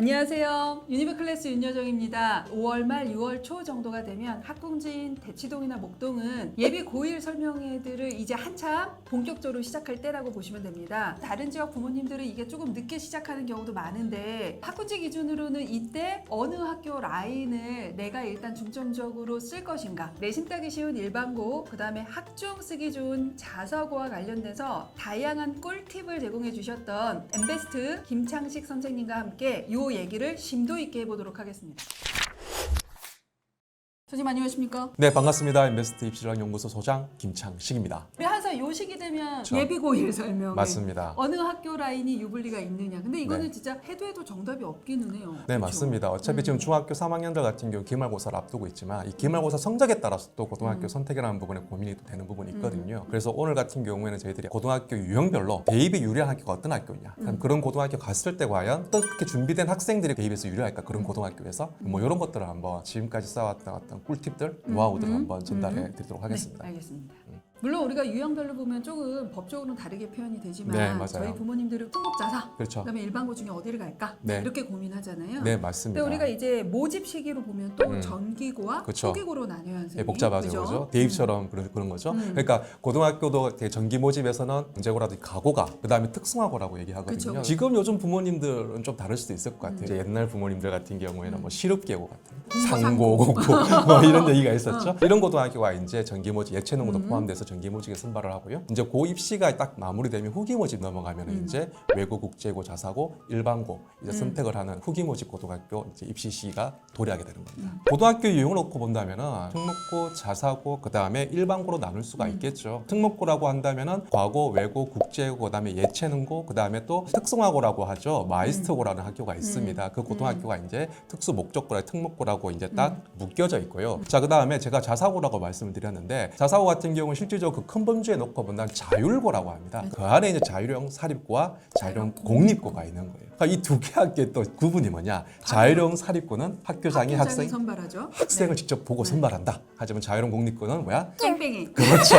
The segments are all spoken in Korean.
안녕하세요. 유니버클래스 윤여정입니다. 5월 말 6월 초 정도가 되면 학궁지인 대치동이나 목동은 예비 고1 설명회들을 이제 한참 본격적으로 시작할 때라고 보시면 됩니다. 다른 지역 부모님들은 이게 조금 늦게 시작하는 경우도 많은데 학궁지 기준으로는 이때 어느 학교 라인을 내가 일단 중점적으로 쓸 것인가, 내신 따기 쉬운 일반고, 그 다음에 학종 쓰기 좋은 자사고와 관련돼서 다양한 꿀팁을 제공해 주셨던 엠베스트 김창식 선생님과 함께 이 얘기를 심도 있게 해보도록 하겠습니다. 선생님 안녕하십니까? 네, 반갑습니다. 엠베스트 입시전략연구소 소장 김창식입니다. 우리 항상 요 시기 되면 그렇죠. 예비 고1 설명회 맞습니다. 어느 학교 라인이 유불리가 있느냐. 근데 이거는 네. 진짜 해도 정답이 없기는 해요. 네, 그렇죠? 맞습니다. 어차피 지금 중학교 3학년들 같은 경우 기말고사를 앞두고 있지만 이 기말고사 성적에 따라서 또 고등학교 선택이라는 부분에 고민이 또 되는 부분이 있거든요. 그래서 오늘 같은 경우에는 저희들이 고등학교 유형별로 대입이 유리한 학교가 어떤 학교냐, 그런 고등학교 갔을 때 과연 어떻게 준비된 학생들이 대입에서 유리할까, 그런 고등학교에서 뭐 이런 것들을 한번 지금까지 쌓아왔던 어떤 꿀팁들, 노하우들을 한번 전달해 드리도록 하겠습니다. 네, 알겠습니다. 물론 우리가 유형별로 보면 조금 법적으로는 다르게 표현이 되지만 네, 맞아요. 저희 부모님들은 특목자사, 그렇죠. 그다음에 일반고 중에 어디를 갈까 네. 이렇게 고민하잖아요. 네, 맞습니다. 근데 우리가 이제 모집 시기로 보면 또 전기고와 그쵸. 소기고로 나뉘어요, 선생님. 네, 복잡하죠, 그죠? 그죠? 대입처럼 그런 거죠. 그러니까 고등학교도 되게 전기 모집에서는 문제고라든지 가고가, 그다음에 특성화고라고 얘기하거든요. 그쵸. 지금 요즘 부모님들은 좀 다를 수도 있을 것 같아요. 이제 옛날 부모님들 같은 경우에는 뭐 시럽계고 같은 상고, 공고 뭐 이런 얘기가 있었죠. 이런 고등학교가 이제 전기 모집, 예체능도 포함돼서 전기 모집에 선발을 하고요. 이제 고 입시가 딱 마무리되면 후기 모집 넘어가면 이제 외고, 국제고, 자사고, 일반고 이제 선택을 하는 후기 모집 고등학교 이제 입시 시기가 도래하게 되는 겁니다. 고등학교 유형을 놓고 본다면은 특목고, 자사고, 그 다음에 일반고로 나눌 수가 있겠죠. 특목고라고 한다면은 과고, 외고, 국제고, 그 다음에 예체능고, 그 다음에 또 특성화고라고 하죠. 마이스터고라는 학교가 있습니다. 그 고등학교가 이제 특수 목적고라 특목고라고 이제 딱 묶여져 있고요. 자, 그 다음에 제가 자사고라고 말씀을 드렸는데, 자사고 같은 경우는 실질적으로 그 큰 범주에 놓고 본다면 자율고라고 합니다. 그 안에 이제 자율형 사립고와 자율형 공립고가 있는 거예요. 그러니까 이 두 개 학교의 또 구분이 뭐냐? 자율형 사립고는 학교장이 선발하죠. 학생을 직접 보고 선발한다. 하지만 자율형 공립고는 뭐야? 뺑뺑이. 그렇죠.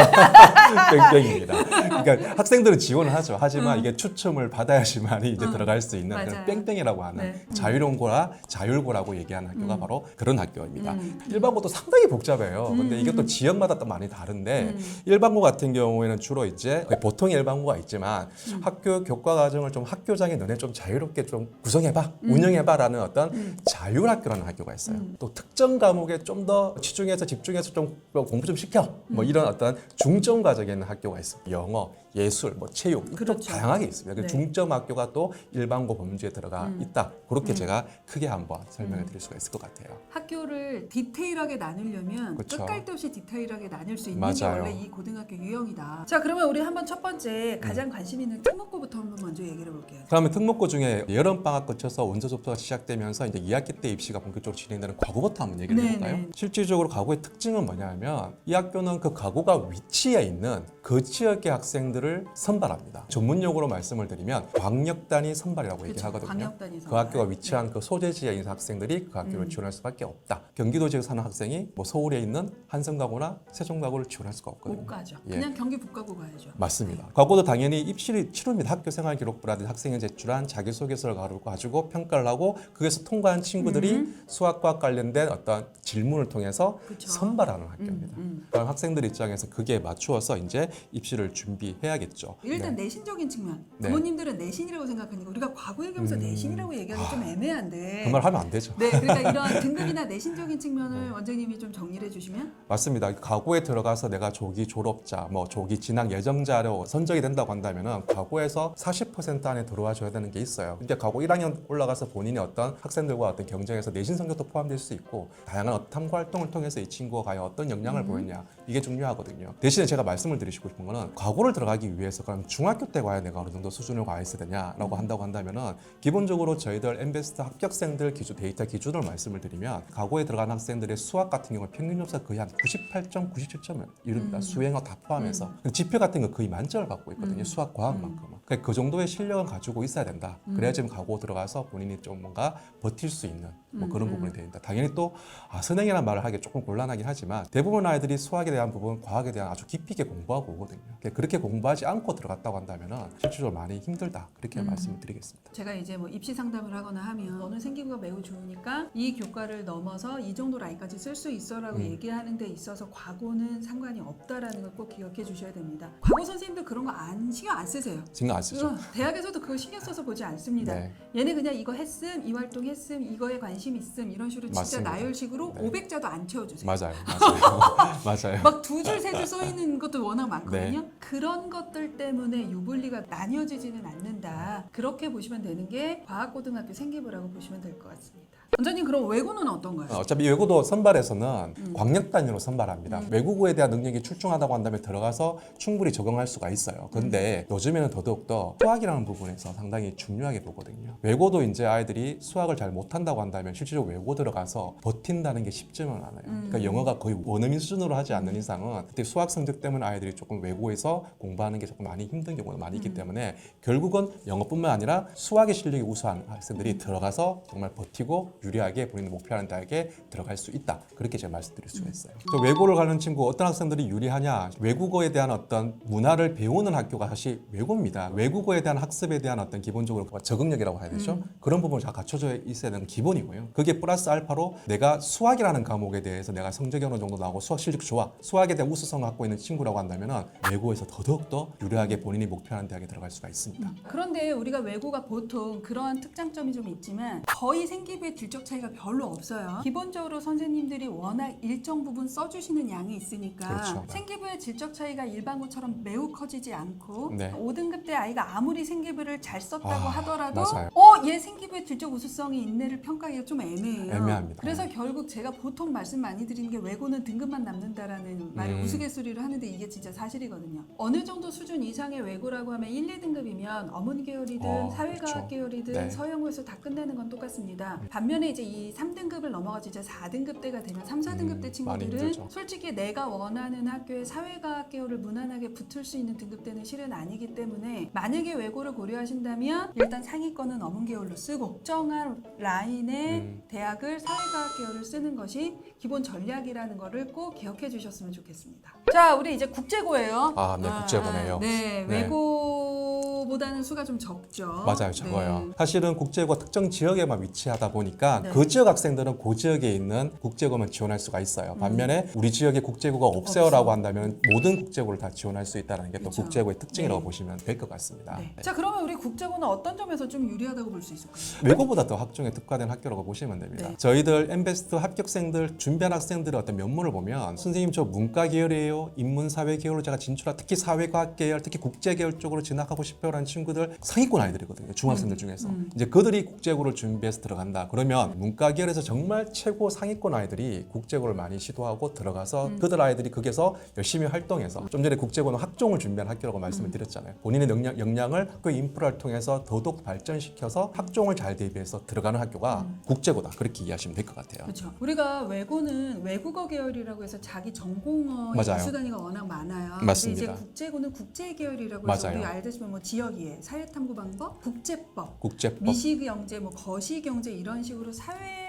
뺑뺑입니다. 그러니까 학생들은 지원을 하죠. 하지만 이게 추첨을 받아야지만이 이제 들어갈 수 있는 그런 맞아요. 뺑뺑이라고 하는 네. 자율형고라 자율고라고 얘기하는 학교가 바로 그런 학교입니다. 일반고도 상당히 복잡해요. 근데 이게 또 지역마다 또 많이 다른데 일반고 같은 경우에는 주로 이제 보통 일반고가 있지만 학교 교과 과정을 좀 학교장이 너네 좀 자유롭게 좀 구성해봐, 운영해봐라는 어떤 자율학교라는 학교가 있어요. 또 특정 과목에 좀 더 치중해서 집중해서 좀 공부 좀 시켜, 뭐 이런 어떤 중점 과정에 있는 학교가 있습니다. 영어, 예술, 뭐 체육 이쪽 그렇죠. 다양하게 있습니다. 그 네. 중점 학교가 또 일반고 범주에 들어가 있다. 그렇게 제가 크게 한번 설명해 드릴 수가 있을 것 같아요. 학교를 디테일하게 나누려면 그쵸. 끝갈 데 없이 디테일하게 나눌 수 있는 게 맞아요. 원래 이 고등학교 유형이다. 자, 그러면 우리 한번 첫 번째 가장 관심 있는 특목고부터 한번 먼저 얘기를 해볼게요. 그러면 특목고 중에 여름방학 거쳐서 원서 접수가 시작되면서 이제 2학기 때 입시가 본격적으로 진행되는 과고부터 한번 얘기를 해볼까요? 네네. 실질적으로 과고의 특징은 뭐냐면 이 학교는 그 과고가 위치해 있는 그 지역의 학생들을 선발합니다. 전문용어로 말씀을 드리면 광역단위 선발이라고 그쵸, 얘기하거든요. 광역단위 그 선발. 학교가 위치한 그 소재지에 있는 학생들이 그 학교를 지원할 수밖에 없다. 경기도 지역 사는 학생이 뭐 서울에 있는 한성가고나 세종가고를 지원할 수가 없거든요. 못 가죠. 예. 그냥 경기 북가고 가야죠. 맞습니다. 과거도 당연히 입시를 치릅니다. 학교 생활 기록부라든지 학생이 제출한 자기소개서를 가지고 평가를 하고 거기서 통과한 친구들이 수학과 관련된 어떤 질문을 통해서 그쵸. 선발하는 학교입니다. 그럼 학생들 입장에서 그게 맞추어서 이제 입시를 준비해야겠죠. 일단 내신적인 측면. 네. 부모님들은 내신이라고 생각하니까 우리가 과거 얘기하면서 내신이라고 얘기하기 좀 애매한데. 그 말 하면 안 되죠. 네, 그러니까 이런 등급이나 내신적인 측면을 원장님이 좀 정리를 해주시면. 맞습니다. 과고에 들어가서 내가 조기 졸업자, 뭐 조기 진학 예정자로 선정이 된다고 한다면은 과고에서 40% 안에 들어와 줘야 되는 게 있어요. 그러니까 과고 1학년 올라가서 본인이 어떤 학생들과 어떤 경쟁에서 내신 성적도 포함될 수 있고 다양한 어떤 탐구 활동을 통해서 이 친구가 과연 어떤 역량을 보였냐 이게 중요하거든요. 대신에 제가 말씀을 드리고 싶은 거는 과고를 들어가기 위해서 그럼 중학교 때 과연 내가 어느 정도 수준을 가 있어야 되냐라고 한다고 한다면은 기본적으로 저희들 엠베스트 합격생들 기준 데이터 기준을 말씀을 드리면 과고에 들어간 학생들의 수학 같은 경우 평균 점수가 거의 한 98점, 97점을 이룹니다. 수행어 다 포함해서 지표 같은 거 거의 만점을 받고 있거든요. 수학, 과학만큼은. 그러니까 그 정도의 실력을 가지고 있어야 된다. 그래야 지금 과고 들어가서 본인이 좀 뭔가 버틸 수 있는 뭐 그런 부분이 됩니다. 당연히 또 선행이라는 말을 하기 조금 곤란하긴 하지만 대부분 아이들이 수학에 대한 부분, 과학에 대한 아주 깊이 있게 공부하고 오거든요. 그렇게 공부하지 않고 들어갔다고 한다면 실질적으로 많이 힘들다 그렇게 말씀을 드리겠습니다. 제가 이제 뭐 입시 상담을 하거나 하면 너는 생기부가 매우 좋으니까 이 교과를 넘어서 이 정도 라인까지 쓸 수 있어라고 얘기하는 데 있어서 과거는 상관이 없다라는 걸 꼭 기억해 주셔야 됩니다. 과거 선생님들 그런 거 신경 안 쓰세요. 신경 안 쓰죠. 대학에서도 그거 신경 써서 보지 않습니다. 네. 얘네 그냥 이거 했음, 이 활동 했음, 이거에 관심 있음 이런 식으로 진짜 맞습니다. 나열식으로 네. 500자도 안 채워주세요. 맞아요. 맞아요. 막 두 줄, 세 줄 써 있는 것도 워낙 많거든요. 네. 그런 것들 때문에 유불리가 나뉘어지지는 않는다. 그렇게 보시면 되는 게 과학고등학교 생기부라고 보시면 될 것 같습니다. 원장님 그럼 외고는 어떤가요? 어차피 외고도 선발에서는 광역 단위로 선발합니다. 외국어에 대한 능력이 출중하다고 한다면 들어가서 충분히 적용할 수가 있어요. 근데 요즘에는 더더욱더 수학이라는 부분에서 상당히 중요하게 보거든요. 외고도 이제 아이들이 수학을 잘 못한다고 한다면 실제로 외고 들어가서 버틴다는 게 쉽지는 않아요. 그러니까 영어가 거의 원어민 수준으로 하지 않는 이상은 그때 수학 성적 때문에 아이들이 조금 외고에서 공부하는 게 조금 많이 힘든 경우가 많이 있기 때문에 결국은 영어뿐만 아니라 수학의 실력이 우수한 학생들이 들어가서 정말 버티고 유리하게 본인의 목표하는 대학에 들어갈 수 있다. 그렇게 제가 말씀드릴 수가 있어요. 또 외고를 가는 친구 어떤 학생들이 유리하냐? 외국어에 대한 어떤 문화를 배우는 학교가 사실 외고입니다. 외국어에 대한 학습에 대한 어떤 기본적으로 적응력이라고 해야 되죠. 그런 부분을 다 갖춰져 있어야 되는 기본이고요. 그게 플러스 알파로 내가 수학이라는 과목에 대해서 내가 성적이 어느 정도 나오고 수학 실력 좋아. 수학에 대한 우수성을 갖고 있는 친구라고 한다면 외고에서 더더욱더 유리하게 본인이 목표하는 대학에 들어갈 수가 있습니다. 그런데 우리가 외고가 보통 그러한 특장점이 좀 있지만 거의 생기부의 질적 차이가 별로 없어요. 기본적으로 선생님들이 워낙 일정 부분 써주시는 양이 있으니까 그렇죠. 생기부의 질적 차이가 일반고처럼 매우 커지지 않고 네. 5등급 때 아이가 아무리 생기부를 잘 썼다고 하더라도 맞아요. 얘 생기부의 질적 우수성이 있네를 평가하기가 좀 애매해요. 애매합니다. 그래서 결국 제가 보통 말씀 많이 드리는 게 외고는 등급만 남는다라는 말을 우스갯소리를 하는데 이게 진짜 사실이거든요. 어느 정도 수준 이상의 외고라고 하면 1, 2등급이면 어문 계열이든 사회과학 그렇죠. 계열이든 네. 서영고에서 다 끝내는 건 똑같습니다. 반면에 이제 이 3등급을 넘어가서 이제 4등급 때가 되면 3, 4등급 때 많이 친구들은 힘들죠. 솔직히 내가 원하는 학교에 사회과학 계열을 무난하게 붙을 수 있는 등급대는 실은 아니기 때문에 만약에 외고를 고려하신다면 일단 상위권은 어문 계열로 쓰고 특정한 라인의 대학을 사회과학 계열을 쓰는 것이 기본 전략이라는 거를 꼭 기억해 주셨으면 좋겠습니다. 자, 우리 이제 국제고예요. 네, 국제고네요. 네, 네. 외고보다는 수가 좀 적죠. 맞아요, 적어요. 네. 사실은 국제고가 특정 지역에만 위치하다 보니까 네. 그 지역 학생들은 그 지역에 있는 국제고만 지원할 수가 있어요. 반면에 우리 지역에 국제고가 없어요라고 한다면 모든 국제고를 다 지원할 수 있다는 게 또 그렇죠. 국제고의 특징이라고 네. 보시면 될 것 같습니다. 네. 네. 자, 그러면 우리 국제고는 어떤 점에서 좀 유리하다고 볼 수 있을까요? 외고보다 더 학종에 특화된 학교라고 보시면 됩니다. 네. 저희들 엠베스트 합격생들 준비한 학생들의 어떤 면모를 보면 선생님 저 문과 계열이에요, 인문사회 계열로 제가 진출한 특히 사회과학 계열, 특히 국제 계열 쪽으로 진학하고 싶어요라는 친구들 상위권 아이들이거든요. 중학생들 중에서 이제 그들이 국제고를 준비해서 들어간다. 그러면 문과 계열에서 정말 최고 상위권 아이들이 국제고를 많이 시도하고 들어가서 그들 아이들이 거기서 열심히 활동해서 좀 전에 국제고는 학종을 준비한 학교라고 말씀을 드렸잖아요. 본인의 역량을 학교의 인프라를 통해서 더더욱 발전시켜서 학종을 잘 대비해서 들어가는 학교가 국제고다. 그렇게 이해하시면 될 것 같아요. 그렇죠. 우리가 외고는 외국어 계열이라고 해서 자기 전공어의 맞아요. 우수 단위가 워낙 많아요. 맞습니다. 근데 이제 국제고는 국제 계열이라고 해서 맞아요. 우리 알다시피 뭐 지역이해, 사회탐구 방법, 국제법, 국제법. 미시경제, 뭐 거시경제 이런 식으로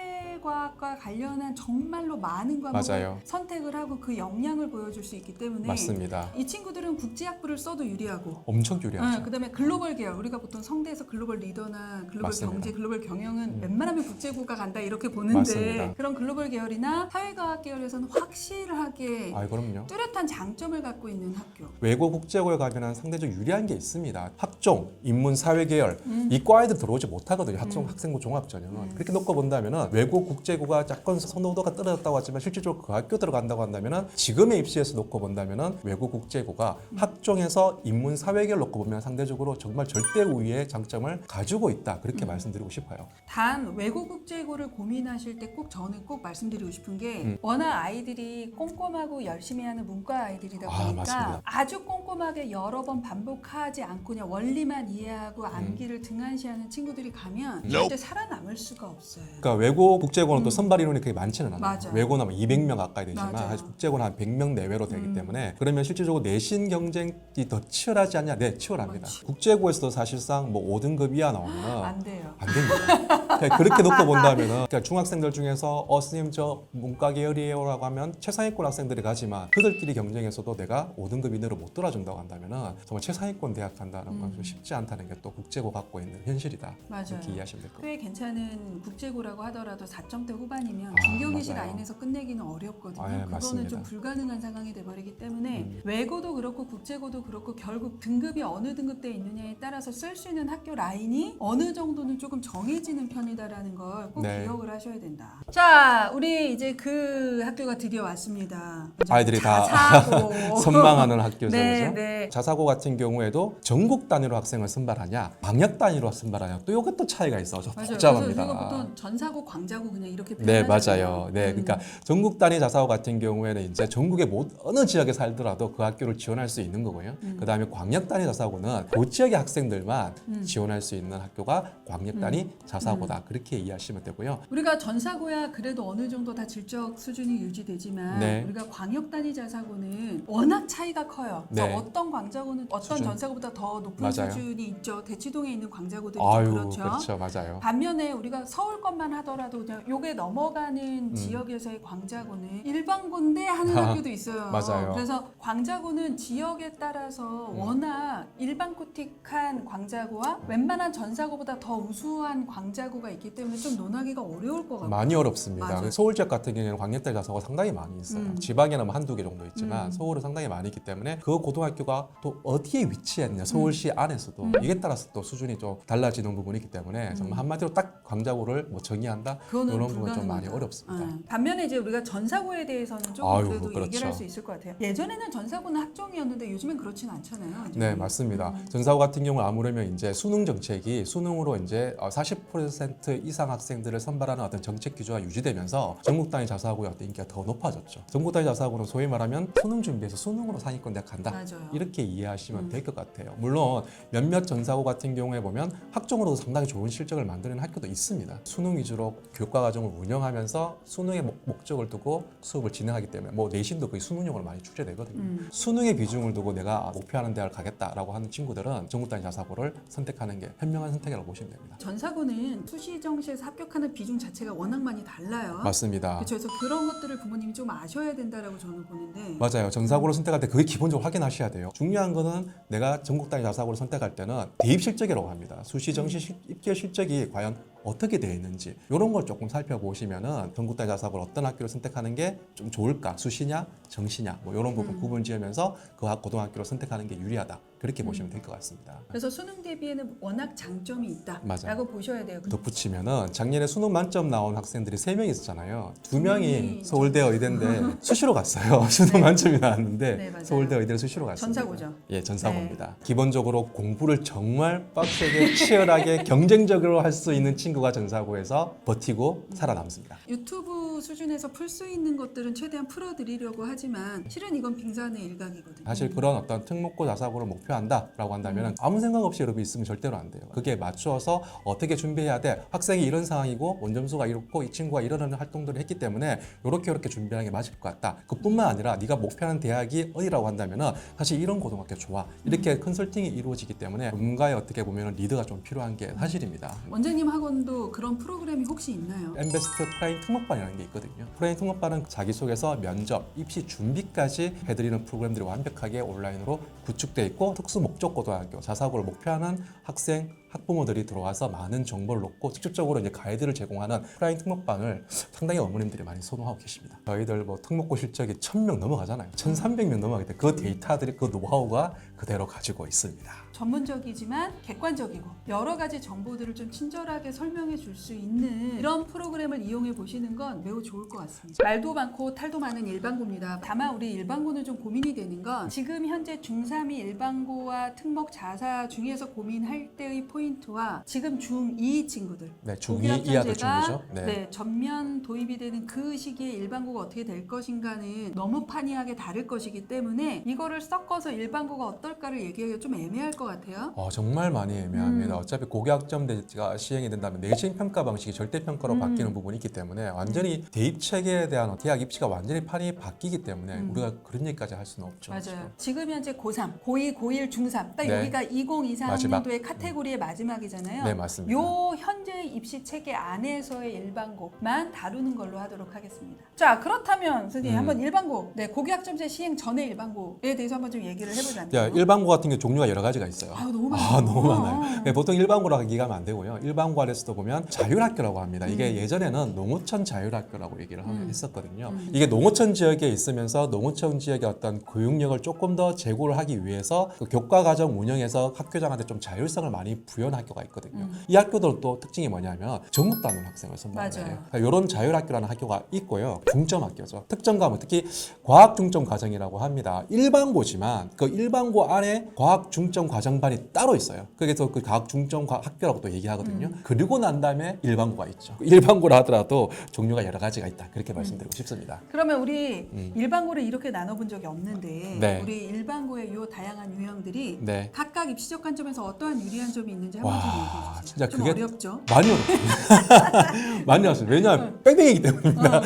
사회과학과 관련한 정말로 많은 과목을 맞아요. 선택을 하고 그 역량을 보여줄 수 있기 때문에 맞습니다. 이 친구들은 국제학부를 써도 유리하고 엄청 유리하죠. 그다음에 글로벌 계열 우리가 보통 성대에서 글로벌 리더나 글로벌 맞습니다. 경제, 글로벌 경영은 웬만하면 국제고가 간다 이렇게 보는데 맞습니다. 그런 글로벌 계열이나 사회과학 계열에서는 확실하게 그럼요. 뚜렷한 장점을 갖고 있는 학교. 외고 국제고에 가면 상대적으로 유리한 게 있습니다. 학종, 인문, 사회 계열 이 과에도 들어오지 못하거든요. 학생부 종합전형은 그렇게 놓고 본다면은 외고 국제고가 약간 선호도가 떨어졌다고 하지만 실질적으로 그 학교 들어간다고 한다면은 지금의 입시에서 놓고 본다면은 외고 국제고가 학종에서 인문, 사회 계열 놓고 보면 상대적으로 정말 절대 우위의 장점을 가지고 있다. 그렇게 말씀드리고 싶어요. 단 외고 국제고를 고민하실 때 꼭 저는 꼭 말씀드리고 싶은 게 워낙 아이들이 꼼꼼하고 열심히 하는 문과 아이들이다 보니까 맞습니다. 아주 꼼꼼하게 여러 번 반복하지 않고 그냥 원리만 이해하고 암기를 등한시하는 친구들이 가면 절대 살아남을 수가 없어요. 그러니까 외고 국제고는 또 선발 인원이 그렇게 많지는 않아요. 맞아요. 외고는 200명 가까이 되지만 맞아요. 사실 국제고는 한 100명 내외로 되기 때문에 그러면 실질적으로 내신 경쟁이 더 치열하지 않냐? 네, 치열합니다. 그렇지. 국제고에서도 사실상 뭐 5등급 이하 나오면 안 돼요. 안 됩니다. 그렇게 놓고 본다면은 그러니까 중학생들 중에서 선생님 저 문과 계열이에요라고 하면 최상위권 학생들이 가지만 그들끼리 경쟁에서도 내가 5등급 이내로 못 들어준다고 한다면은 정말 최상위권 대학 간다는 건 좀 쉽지 않다는 게 또 국제고 갖고 있는 현실이다. 맞아요. 이렇게 이해하시면 될 것 같아요. 꽤 괜찮은 국제고라고 하더라도 4점대 후반이면 아, 중경기시 맞아요. 라인에서 끝내기는 어렵거든요. 아, 예, 그거는 맞습니다. 좀 불가능한 상황이 돼버리기 때문에 외고도 그렇고 국제고도 그렇고 결국 등급이 어느 등급대에 있느냐에 따라서 쓸 수 있는 학교 라인이 어느 정도는 조금 정해지는 편이다라는 걸 꼭 네. 기억을 하셔야 된다. 자, 우리 이제 그 학교가 드디어 왔습니다. 아이들이 다 자사고. 선망하는 학교죠. 네, 그죠? 네. 자사고 같은 경우에도 전국 단위로 학생을 선발하냐 방역 단위로 선발하냐 또 이것도 차이가 있어. 좀 맞아요. 복잡합니다. 그래서 우리가 보통 전사고, 광자고 그냥 이렇게 네, 표현하잖아요. 맞아요. 네, 그러니까 전국 단위 자사고 같은 경우에는 이제 전국의 어느 지역에 살더라도 그 학교를 지원할 수 있는 거고요. 그다음에 광역 단위 자사고는 그 지역의 학생들만 지원할 수 있는 학교가 광역 단위 자사고다. 그렇게 이해하시면 되고요. 우리가 전사고야 그래도 어느 정도 다 질적 수준이 유지되지만 네. 우리가 광역 단위 자사고는 워낙 차이가 커요. 그래서 네. 어떤 광자고는 어떤 수준. 전사고보다 더 높은 맞아요. 수준이 있죠. 대치동에 있는 광자고들이 아유, 그렇죠. 그렇죠, 맞아요. 반면에 우리가 서울 것만 하더라도 그냥 요게 넘어가는 지역에서의 광자고는 일반고인데 하는 학교도 있어요. 맞아요. 그래서 광자고는 지역에 따라서 워낙 일반고틱한 광자고와 웬만한 전사고보다 더 우수한 광자고가 있기 때문에 좀 논하기가 어려울 것 같아요. 많이 어렵습니다. 맞아요. 서울 지역 같은 경우에는 광역단위 자사고가 상당히 많이 있어요. 지방에는 뭐 한두 개 정도 있지만 서울은 상당히 많이 있기 때문에 그 고등학교가 또 어디에 위치했냐 서울시 안에서도 이게 따라서 또 수준이 좀 달라지는 부분이 있기 때문에 정말 한마디로 딱 광자고를 뭐 정의한다 그거는 이런 부분 좀 불가능하다. 많이 어렵습니다. 반면에 이제 우리가 전사고에 대해서는 조금 아유, 그래도 그렇죠. 얘기를 할 수 있을 것 같아요. 예전에는 전사고는 학종이었는데 요즘엔 그렇지는 않잖아요. 네, 맞습니다. 전사고 같은 경우 아무래면 이제 수능 정책이 수능으로 이제 40% 이상 학생들을 선발하는 어떤 정책 기조가 유지되면서 전국 단위 자사고의 어떤 인기가 더 높아졌죠. 전국 단위 자사고는 소위 말하면 수능 준비해서 수능으로 상위권 대학 간다. 맞아요. 이렇게 이해하시면 될 것 같아요. 물론 몇몇 전사고 같은 경우에 보면 학종으로도 상당히 좋은 실적을 만드는 학교도 있습니다. 수능 위주로 교과 과정을 운영하면서 수능의 목적을 두고 수업을 진행하기 때문에 뭐 내신도 거의 수능용으로 많이 출제되거든요. 수능의 비중을 두고 내가 목표하는 대학을 가겠다라고 하는 친구들은 전국 단위 자사고를 선택하는 게 현명한 선택이라고 보시면 됩니다. 전사고는 수시정시에서 합격하는 비중 자체가 워낙 많이 달라요. 맞습니다. 그렇죠. 그래서 그런 것들을 부모님이 좀 아셔야 된다라고 저는 보는데. 맞아요. 전사고를 선택할 때 그게 기본적으로 확인하셔야 돼요. 중요한 거는 내가 전국 단위 자사고를 선택할 때는 대입 실적이라고 합니다. 수시 정시 입결 실적이 과연 어떻게 되어 있는지 이런 걸 조금 살펴보시면은 전국 단위 자사고를 어떤 학교를 선택하는 게 좀 좋을까? 수시냐, 정시냐 뭐 이런 부분 구분 지으면서 그 고등학교를 선택하는 게 유리하다. 그렇게 보시면 될 것 같습니다. 그래서 수능 대비에는 워낙 장점이 있다라고 맞아요. 보셔야 돼요. 덧붙이면은 작년에 수능 만점 나온 학생들이 3명 있었잖아요. 2명이 서울대 의대인데 수시로 갔어요. 수능 만점이 나왔는데 네, 맞아요. 서울대 의대를 수시로 갔습니다. 전사고죠. 예, 전사고입니다. 기본적으로 공부를 정말 빡세게 치열하게 경쟁적으로 할 수 있는 친구가 전사고에서 버티고 살아남습니다. 유튜브 수준에서 풀 수 있는 것들은 최대한 풀어드리려고 하지만 실은 이건 빙산의 일각이거든요. 사실 그런 어떤 특목고 자사고를 목표한다라고 한다면 아무 생각 없이 여러분 있으면 절대로 안 돼요. 그게 맞추어서 어떻게 준비해야 돼. 학생이 이런 상황이고 원점수가 이렇고 이 친구가 이런 활동들을 했기 때문에 이렇게 준비하는 게 맞을 것 같다. 그뿐만 아니라 네가 목표하는 대학이 어디라고 한다면 사실 이런 고등학교 좋아. 이렇게 컨설팅이 이루어지기 때문에 누군가의 어떻게 보면 리드가 좀 필요한 게 사실입니다. 원장님 학원도 그런 프로그램이 혹시 있나요? 엠베스트 프라임 특목반이라는 게 있거든요. 프라임 특목반은 자기소개서, 면접, 입시 준비까지 해드리는 프로그램들이 완벽하게 온라인으로 구축되어 있고 특수 목적 고등학교, 자사고를 목표하는 학생, 학부모들이 들어와서 많은 정보를 얻고 직접적으로 이제 가이드를 제공하는 프라임 특목반을 상당히 어머님들이 많이 선호하고 계십니다. 저희들 뭐 특목고 실적이 1000명 넘어가잖아요. 1300명 넘어가기 때문에 그 데이터들이 그 노하우가 그대로 가지고 있습니다. 전문적이지만 객관적이고 여러 가지 정보들을 좀 친절하게 설명해 줄 수 있는 이런 프로그램을 이용해 보시는 건 매우 좋을 것 같습니다. 말도 많고 탈도 많은 일반고입니다. 다만 우리 일반고는 좀 고민이 되는 건 지금 현재 중3이 일반고와 특목 자사 중에서 고민할 때의 포인트와 지금 중2 친구들 네, 중2 이하들 중이죠. 네, 전면 도입이 되는 그 시기에 일반고가 어떻게 될 것인가는 너무 판이하게 다를 것이기 때문에 이거를 섞어서 일반고가 어떨까를 얘기하기가 좀 애매할 것 같아요. 정말 많이 애매합니다. 어차피 고교학점제가 시행이 된다면 내신 평가 방식이 절대평가로 바뀌는 바뀌는 부분이 있기 때문에 완전히 대입 체계에 대한 대학 입시가 완전히 판이 바뀌기 때문에 우리가 그런 얘기까지 할 수는 없죠. 맞아요. 지금 현재 고3, 고2, 고1, 중3 딱 네. 여기가 2023 마지막. 학년도의 카테고리의 마지막이잖아요. 네, 맞습니다. 요 현재 입시 체계 안에서의 일반고만 다루는 걸로 하도록 하겠습니다. 자, 그렇다면 선생님 한번 일반고, 네, 고교학점제 시행 전의 일반고에 대해서 한번 좀 얘기를 해보자면. 자, 일반고 같은 경우 종류가 여러 가지가 있어요. 아유, 너무 많아요. 너무 많아요. 네, 보통 일반고라고 얘기하면 안 되고요. 일반고 안에서도 보면 자율학교라고 합니다. 이게 예전에는 농어촌 자율학교라고 얘기를 했었거든요. 이게 농어촌 지역에 있으면서 농어촌 지역의 어떤 교육력을 조금 더 제고를 하기 위해서 그 교과과정 운영에서 학교장한테 좀 자율성을 많이 부여한 학교가 있거든요. 이 학교들은 또 특징이 뭐냐면 전국 단원 학생을 선발해요. 맞아요. 그러니까 이런 자율학교라는 학교가 있고요. 중점 학교죠. 특정 과목 특히 과학 중점 과정이라고 합니다. 일반고지만 그 일반고 안에 과학 중점 과정반이 따로 있어요. 그래서 그 과학 중점 학교라고 또 얘기하거든요. 그리고 난 다음에 일반고가 있죠. 일반고라 하더라도 종류가 여러 가지가 있다. 그렇게 말씀드리고 싶습니다. 그러면 우리 일반고를 이렇게 나눠본 적이 없는데 네. 우리 일반고의 요 다양한 유형들이 네. 각각 입시적 관점에서 어떠한 유리한 점이 있는지 한번 좀 얘기해 주세요. 진짜 좀 그게 어렵죠? 많이 어렵습니다. 많이 어렵습니다. 왜냐하면 뺑뺑이기 때문입니다.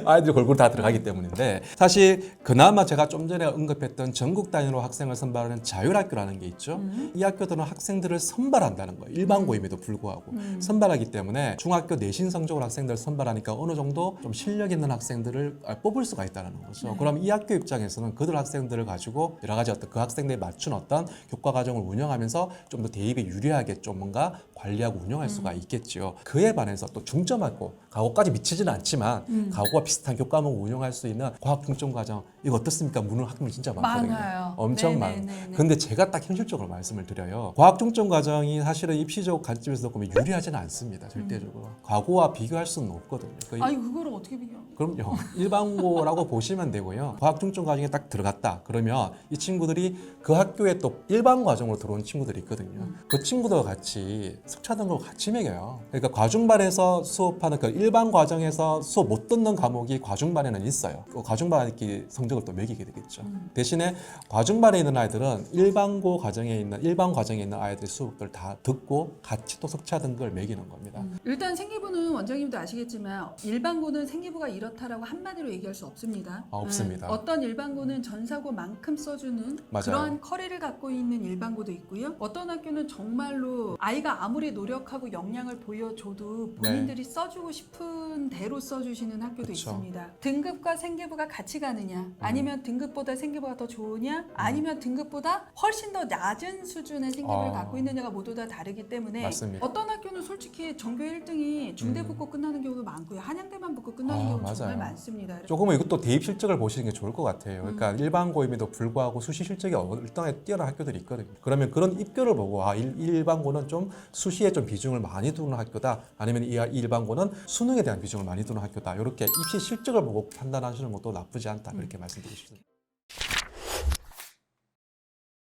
아이들이 골고루 다 들어가기 때문인데 사실 그나마 제가 좀 전에 언급했던 전국 단위로 학생을 선발하는 자율학교라는 게 있죠. 이 학교들은 학생들을 선발한다는 거예요. 일반고임에도 불구하고 선발하기 때문에 중학교 내신 성적으로 학생들을 선발하니까 어느 정도 좀 실력 있는 학생들을 뽑을 수가 있다는 거죠. 그럼 이 학교 입장에서는 그들 학생들을 가지고 여러 가지 어떤 그 학생들에 맞춘 어떤 교과 과정을 운영하면서 좀 더 대입에 유리하게 좀 뭔가 관리하고 운영할 수가 있겠지요. 그에 반해서 또 중점하고 과거까지 미치지는 않지만 과거와 비슷한 교과목을 운영할 수 있는 과학 중점 과정 이거 어떻습니까? 무는 학생이 진짜 많거든요. 많아요. 엄청 많아요. 근데 제가 딱 현실적으로 말씀을 드려요. 과학 중점 과정이 사실은 입시적 관점에서 보면 유리하지는 않습니다. 절대적으로. 과거와 비교할 수는 없거든요. 아니 그거를 어떻게 비교합니까? 그럼요. 일반고라고 보시면 되고요. 과학 중점 과정에 딱 들어갔다. 그러면 이 친구들이 그 학교에 또 일반 과정으로 들어온 친구들이 있거든요. 그 친구들과 같이 석차 등급을 같이 매겨요. 그러니까 과중반에서 수업하는 그 일반 과정에서 수업 못 듣는 과목이 과중반에는 있어요. 그 과중반에 성적을 또 매기게 되겠죠. 대신에 과중반에 있는 아이들은 일반 과정에 있는 아이들의 수업들 다 듣고 같이 또 석차 등급을 매기는 겁니다. 일단 생기부는 원장님도 아시겠지만 일반고는 생기부가 이렇다라고 한마디로 얘기할 수 없습니다. 없습니다. 어떤 일반고는 전사고만큼 써주는 맞아요. 그러한 커리를 갖고 있는 일반고도 있고요. 어떤 학교는 정말로 아이가 아무리 노력하고 역량을 보여줘도 본인들이 써주고 싶은 대로 써주시는 학교도 그쵸. 있습니다. 등급과 생기부가 같이 가느냐 아니면 등급보다 생기부가 더 좋으냐 아니면 등급보다 훨씬 더 낮은 수준의 생기부를 갖고 있느냐가 모두 다 다르기 때문에 맞습니다. 어떤 학교는 솔직히 전교 1등이 중대 붙고 끝나는 경우도 많고요. 한양대만 붙고 끝나는 경우도 정말 맞아요. 많습니다. 조금은 이것도 대입 실적을 보시는 게 좋을 것 같아요. 그러니까 일반고임에도 불구하고 수시 실적이 일당에 뛰어난 학교들이 있거든요. 그러면 그런 입결을 보고 일반고는 좀 수시에 좀 비중을 많이 두는 학교다. 아니면 이 일반고는 수능에 대한 비중을 많이 두는 학교다. 이렇게 입시 실적을 보고 판단하시는 것도 나쁘지 않다. 그렇게 말씀드리고 싶습니다.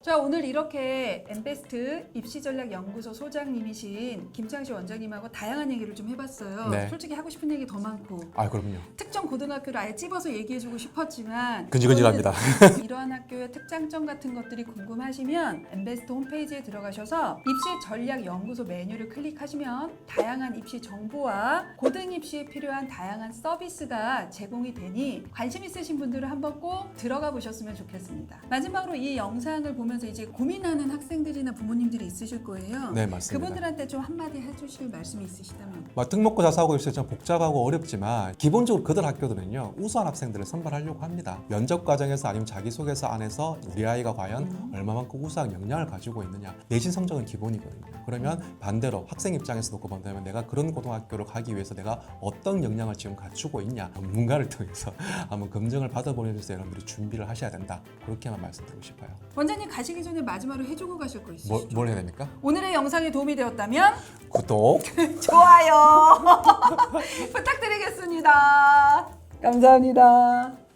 자, 오늘 이렇게 엠베스트 입시전략연구소 소장님이신 김창시 원장님하고 다양한 얘기를 좀 해봤어요. 네. 솔직히 하고 싶은 얘기 더 많고 그럼요. 특정 고등학교를 아예 찝어서 얘기해주고 싶었지만 근질근질합니다. 이러한 학교의 특장점 같은 것들이 궁금하시면 엠베스트 홈페이지에 들어가셔서 입시전략연구소 메뉴를 클릭하시면 다양한 입시 정보와 고등입시에 필요한 다양한 서비스가 제공이 되니 관심 있으신 분들은 한번 꼭 들어가 보셨으면 좋겠습니다. 마지막으로 이 영상을 보면서 이제 고민하는 학생들이나 부모님들이 있으실 거예요. 네, 맞습니다. 그분들한테 좀 한마디 해주실 말씀이 있으시다면. 특목고 사고 입시 좀 복잡하고 어렵지만 기본적으로 그들 학교들은요 우수한 학생들을 선발하려고 합니다. 면접 과정에서 아니면 자기소개서 안에서 우리 아이가 과연 얼마만큼 우수한 역량을 가지고 있느냐. 내신 성적은 기본이거든요. 그러면 반대로 학생 입장에서 놓고 본다면 내가 그런 고등학교를 가기 위해서 내가 어떤 역량을 지금 갖추고 있냐. 전문가를 통해서 한번 검증을 받아보는 데서 여러분들이 준비를 하셔야 된다. 그렇게만 말씀드리고 싶어요. 원장님 가시기 전에 마지막으로 해주고 가실 거 있으시죠? 뭘 해야 됩니까? 오늘의 영상이 도움이 되었다면 구독 좋아요 부탁드리겠습니다. 감사합니다.